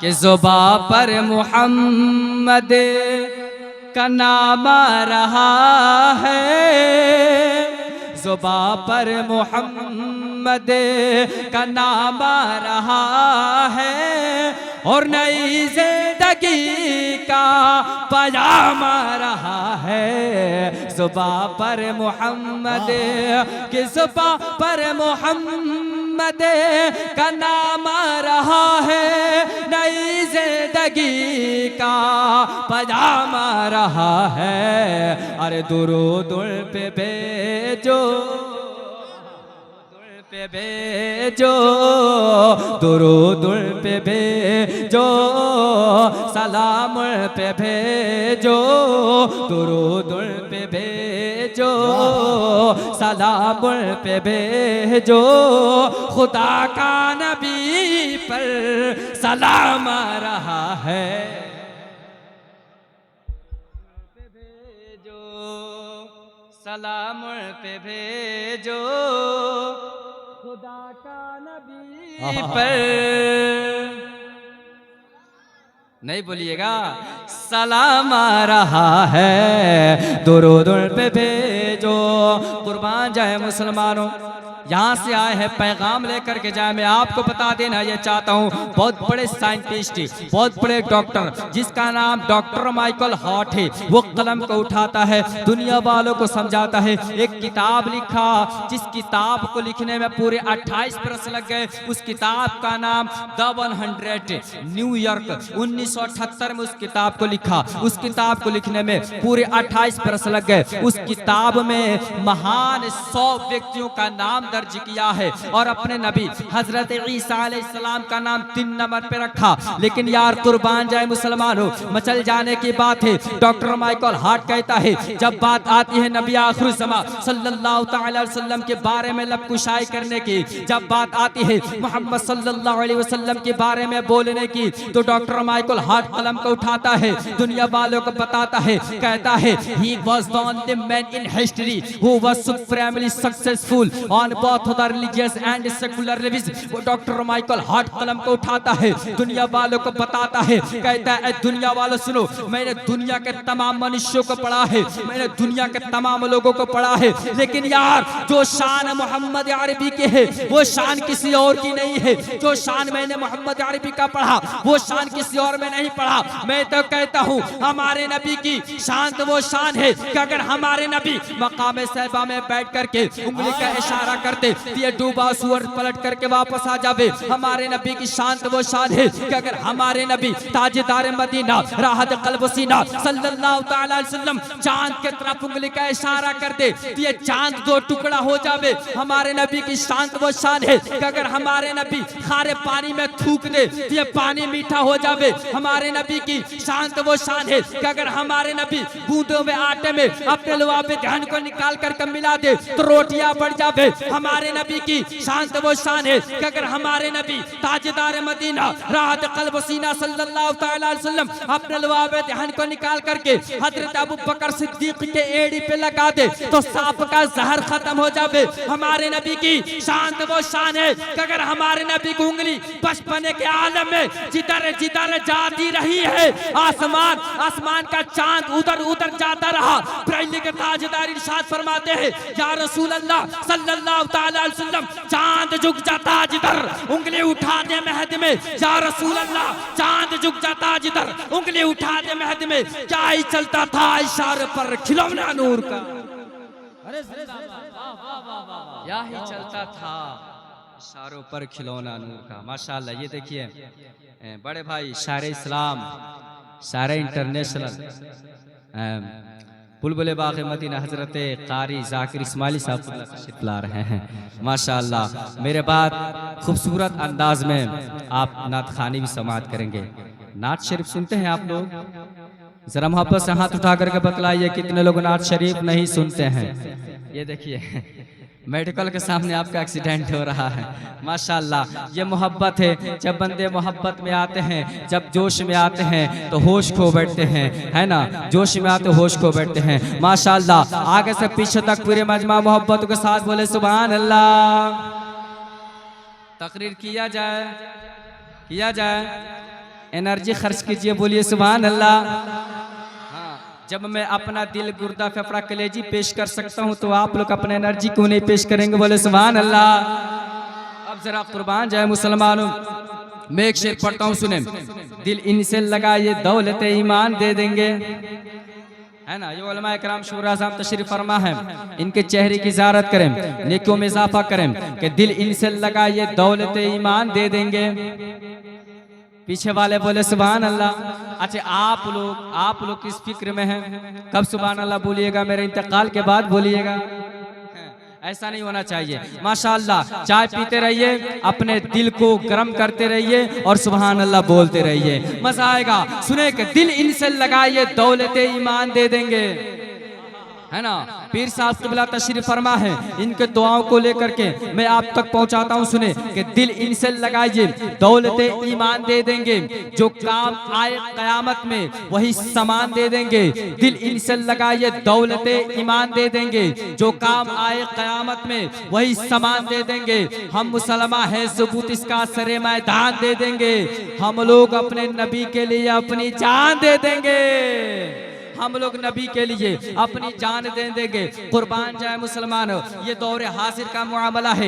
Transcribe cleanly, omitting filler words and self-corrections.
कि ज़ुबां पर मोहम्मद का नाम आ रहा है, ज़ुबां पर मोहम्मद का नाम आ रहा है और नई जिंदगी का पैगाम आ रहा है। ज़ुबां पर मोहम्मद कि ज़ुबां पर मोहम्मद का नाम आ रहा है, नई जिंदगी का पैगाम आ रहा है। अरे दुरूद पे भेजो, पे भेजो, दुरूद पे भेजो, सलाम पे भेजो, दुरूद पे भेजो, सलाम पे भेजो, खुदा का नबी पर सलाम आ रहा है। सलाम पे भेजो, खुदा का नबी पर नहीं बोलिएगा, सलाम आ रहा है, दुरूद पे भेजो। कुर्बान जाए मुसलमानों, यहाँ से आए हैं पैगाम लेकर के जाए। मैं आपको बता देना ये चाहता हूँ, बहुत बड़े साइंटिस्ट, बहुत बड़े डॉक्टर, जिसका नाम डॉक्टर माइकल हार्ट है, वो कलम को उठाता है, दुनिया वालों को समझाता है। एक किताब लिखा, जिस किताब को लिखने में पूरे 28 बरस लग गए। उस किताब का नाम द 100, न्यूयॉर्क 1978 में उस किताब को लिखा। उस किताब को लिखने में पूरे 28 बरस लग गए। उस किताब में महान 100 व्यक्तियों का नाम दर्ज किया है और अपने नबी हजरत ईसा अलैहिस्सलाम का नाम 3 नंबर पे रखा। लेकिन यार कुर्बान जाए मुसलमानों, मचल जाने की बात है। डॉक्टर माइकल हार्ट कहता है, जब बात आती है नबी आखिर ज़मा सल्लल्लाहु अलैहि वसल्लम के बारे में लबकुशाई करने की, जब बात आती है मोहम्मद सल्लल्लाहु अलैहि वसल्लम के बारे में बोलने की, तो डॉक्टर माइकल हार्ट कलम को उठाता है, दुनिया वालों को बताता है, कहता है he was the only man in history who was supremely successful on both the religious and secular levels। वो डॉक्टर माइकल हार्ट कलम को उठाता है, दुनिया वालों को बताता है, कहता है दुनिया वालों सुनो, मैंने दुनिया के तमाम मनुष्यों को पढ़ा है, मैंने दुनिया के तमाम लोगों को पढ़ा है, लेकिन यार जो शान मोहम्मद अरबी की है वो शान किसी और की नहीं है। जो शान मैंने मोहम्मद अरबी का पढ़ा वो शान किसी और में नहीं पढ़ा। मैं तो कहता हूँ हमारे नबी की शान तो वो शान है कि अगर हमारे नबी मकाम सहबा में बैठ करके उंगली का इशारा करते तो ये डूबा सुअर पलट करके वापस आ जावे। हमारे नबी की शान तो वो शान है कि अगर हमारे नबी ताजदार मदीना राहत क़ल्ब सीना सल्लल्लाहु तआला अलैहि वसल्लम चांद के तरफ उंगली का इशारा करते तो ये चांद 2 टुकड़ा हो जावे। हमारे नबी की शान तो वो शान है कि अगर हमारे नबी खारे पानी में थूक दे तो ये पानी मीठा हो जावे। हमारे नबी की शान तो वो शान है कि अगर हमारे नबी गूंदे हुए आटे में अपने लुआबे ध्यान को निकाल कर मिला दे तो रोटियां बढ़ जावे। हमारे नबी की शान तो वो शान है कि अगर हमारे नबी ताजदार मदीना राहत क़ल्ब सीना सल्लल्लाहु तआला अलैहि वसल्लम अपने लुआबे ध्यान को निकाल करके हजरत अबू बकर सिद्दीक के एड़ी पे लगा दे तो सांप का जहर खत्म हो जावे। हमारे नबी की शान तो वो शान है कि अगर हमारे नबी की उंगली बचपने के आलम में जिधर जिधर जाती रही है, आसमान आसमान का चांद उधर उधर जाता रहा। पहले के ताजदार इरशाद फरमाते हैं, या रसूल अल्लाह सल्लल्लाहु तआला अलैहि वसल्लम चांद झुक जाता जिधर उंगली उठा दे महद में। या रसूल अल्लाह चांद झुक जाता जिधर उंगली उठा दे महद में। क्या ही चलता था इशारे पर खिलौना नूर का, अरे क्या ही चलता था इशारों पर खिलौना नूर का। माशाअल्लाह। ये देखिए बड़े भाई शायर इस्लाम, शायर इंटरनेशनल बुलबुल बाग़ मदीना हजरत कारी जाकिर इस्माइली साहब तशरीफ ला रहे हैं। माशाअल्लाह। मेरे बाद खूबसूरत अंदाज में आप नात खानी भी समाअत करेंगे। नात शरीफ सुनते हैं आप लोग? जरा मोहब्बत से हाथ उठा करके बतलाइए कितने लोग नात शरीफ नहीं सुनते हैं। ये देखिए मेडिकल के सामने आपका एक्सीडेंट हो रहा है। माशाअल्लाह। ये मोहब्बत है, जब बंदे मोहब्बत में आते हैं, जब जोश में आते हैं तो होश खो बैठते हैं, है ना। जोश में आते होश खो बैठते हैं। माशाअल्लाह। आगे से पीछे तक पूरे मजमा मोहब्बत के साथ बोले सुभान अल्लाह। तकरीर किया जाए, किया जाए। एनर्जी खर्च कीजिए, बोलिए सुभान अल्लाह। हाँ, जब मैं अपना दिल, गुर्दा, फेफड़ा, कलेजी पेश कर सकता हूँ तो आप लोग अपना एनर्जी क्यों नहीं पेश करेंगे, बोले सुभान अल्लाह। अब जरा कुर्बान जाए मुसलमानों, मैं एक शेर पढ़ता हूँ, सुने। दिल इनसे लगा ये दौलत ईमान दे देंगे, है ना। ये उलमा इकराम शूरा साहब तशरीफ फरमा है, इनके चेहरे की ज़ियारत करें, नेकियों में इजाफा करें कि दिल इनसे लगा ये दौलत ईमान दे देंगे। पीछे वाले बोले सुभान अल्लाह। अच्छा, आप लोग किस फिक्र में हैं, कब सुभान अल्लाह बोलिएगा, मेरे इंतकाल के बाद बोलिएगा, ऐसा नहीं होना चाहिए। माशाअल्लाह, चाय पीते रहिए, अपने दिल को गर्म करते रहिए और सुभान अल्लाह बोलते रहिए, मजा आएगा। सुने कि दिल इनसे लगाइए दौलत ईमान दे देंगे, है ना। पीर साहब क़िबला तशरीफ फरमा है, इनके दुआओं को लेकर के मैं आप तक पहुंचाता हूं। सुने कि दिल इनसे लगाइए दौलत ईमान दे देंगे, जो काम आए क़यामत में वही सामान दे देंगे। दिल इनसे लगाइए दौलत ईमान दे देंगे, जो काम आए क़यामत में वही सामान दे देंगे। हम मुसलमान हैं, सबूत इसका सरे मैदान दे देंगे। हम लोग अपने नबी के लिए अपनी जान दे देंगे, हम लोग नबी के लिए अपनी जान दे देंगे। कुर्बान जाए मुसलमान, ये दौरे हाजिर का मामला है।